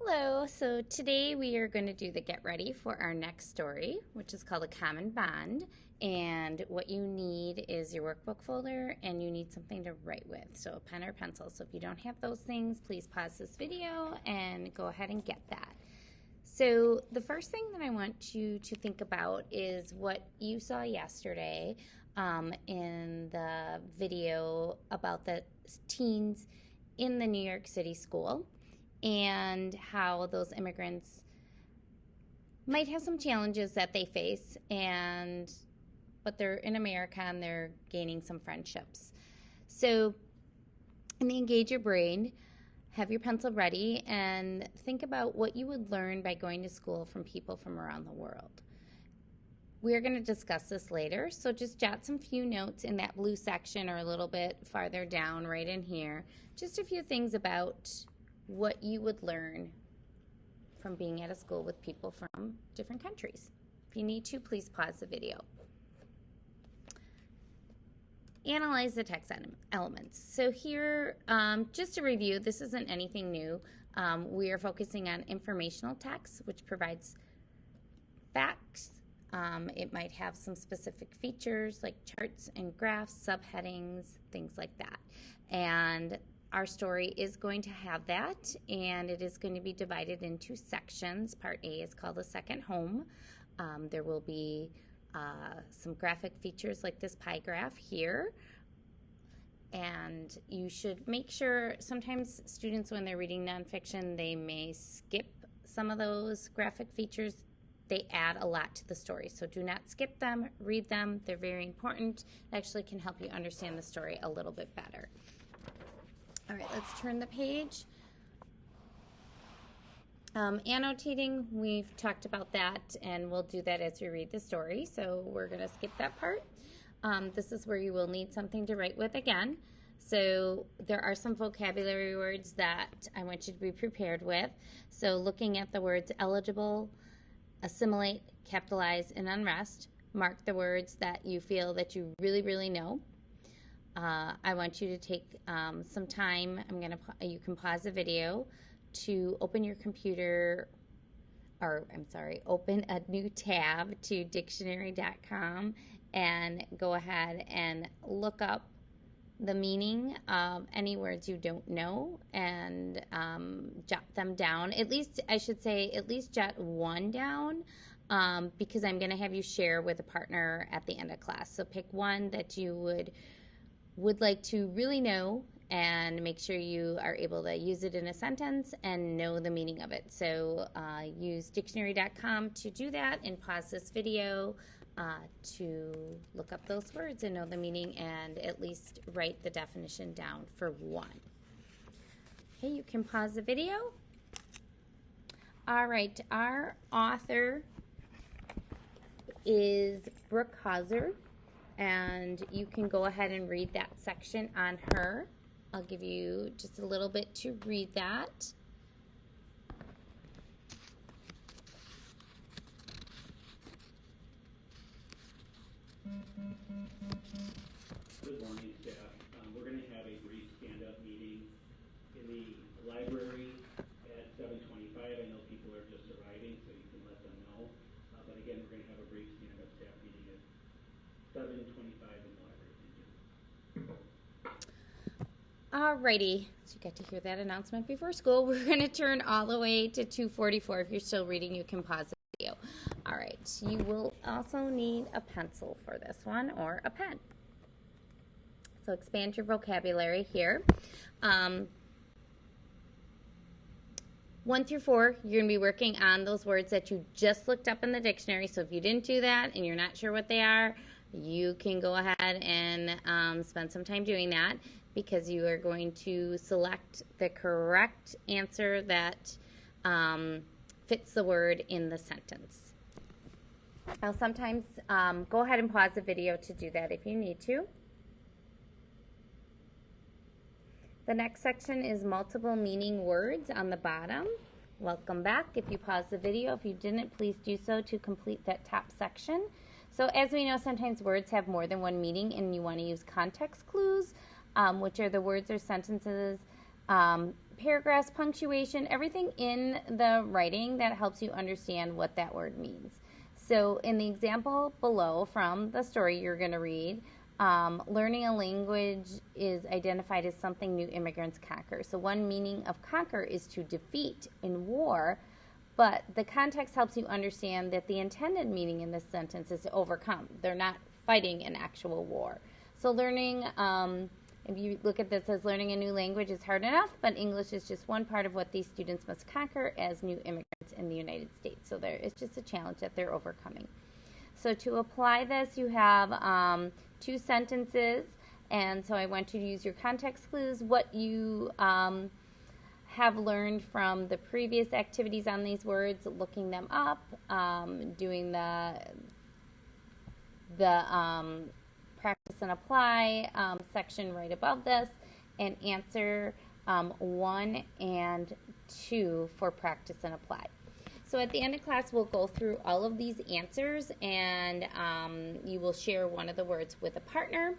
Hello, so today we are going to do the get ready for our next story, which is called A Common Bond. And what you need is your workbook folder and you need something to write with, so a pen or pencil. So if you don't have those things, please pause this video and go ahead and get that. So the first thing that I want you to think about is what you saw yesterday in the video about the teens in the New York City school, and how those immigrants might have some challenges that they face, but they're in America and they're gaining some friendships. So in the Engage Your Brain, have your pencil ready and think about what you would learn by going to school from people from around the world. We're going to discuss this later, so just jot some few notes in that blue section or a little bit farther down right in here. Just a few things about what you would learn from being at a school with people from different countries. If you need to, please pause the video. Analyze the text elements. So here, just to review, this isn't anything new. We are focusing on informational text, which provides facts. It might have some specific features like charts and graphs, subheadings, things like that. And our story is going to have that, and it is going to be divided into sections. Part A is called The Second Home. There will be some graphic features like this pie graph here. And you should make sure, sometimes students when they're reading nonfiction, they may skip some of those graphic features. They add a lot to the story, so do not skip them, read them. They're very important. It actually can help you understand the story a little bit better. All right, let's turn the page. Annotating, we've talked about that, and we'll do that as we read the story, so we're going to skip that part. This is where you will need something to write with again. So there are some vocabulary words that I want you to be prepared with. So looking at the words eligible, assimilate, capitalize, and unrest, mark the words that you feel that you really know. I want you to take some time. You can pause the video to open your computer, open a new tab to dictionary.com and go ahead and look up the meaning of any words you don't know and jot them down. At least jot one down because I'm going to have you share with a partner at the end of class. So pick one that you would like to really know and make sure you are able to use it in a sentence and know the meaning of it. So use dictionary.com to do that, and pause this video to look up those words and know the meaning, and at least write the definition down for one. Okay, you can pause the video. All right, our author is Brooke Hauser, and you can go ahead and read that section on her. I'll give you just a little bit to read that. Good morning, staff. We're going to have a brief stand-up meeting in the library at 7:25. I know people are just arriving, so you can let them know. But again, we're going to have a brief stand-up staff meeting at 7:25 in the library. Thank you. Alrighty, so you got to hear that announcement before school. We're going to turn all the way to 2:44. If you're still reading, you can pause the video. All right, you will also need a pencil for this one, or a pen. So expand your vocabulary here. 1 through 4, you're going to be working on those words that you just looked up in the dictionary. So if you didn't do that and you're not sure what they are, you can go ahead and spend some time doing that, because you are going to select the correct answer that fits the word in the sentence. Now sometimes go ahead and pause the video to do that if you need to. The next section is multiple meaning words on the bottom. Welcome back. If you paused the video, if you didn't, please do so to complete that top section. So as we know, sometimes words have more than one meaning, and you want to use context clues, which are the words or sentences paragraphs, punctuation, everything in the writing that helps you understand what that word means. So in the example below from the story you're going to read, learning a language is identified as something new immigrants conquer. So one meaning of conquer is to defeat in war, but the context helps you understand that the intended meaning in this sentence is to overcome. They're not fighting an actual war. So learning, if you look at this as learning a new language is hard enough, but English is just one part of what these students must conquer as new immigrants in the United States. So it's just a challenge that they're overcoming. So to apply this, you have 2 sentences, and so I want you to use your context clues, what you have learned from the previous activities on these words, looking them up, doing the practice and apply section right above this, and answer 1 and 2 for practice and apply. So at the end of class, we'll go through all of these answers, and you will share one of the words with a partner.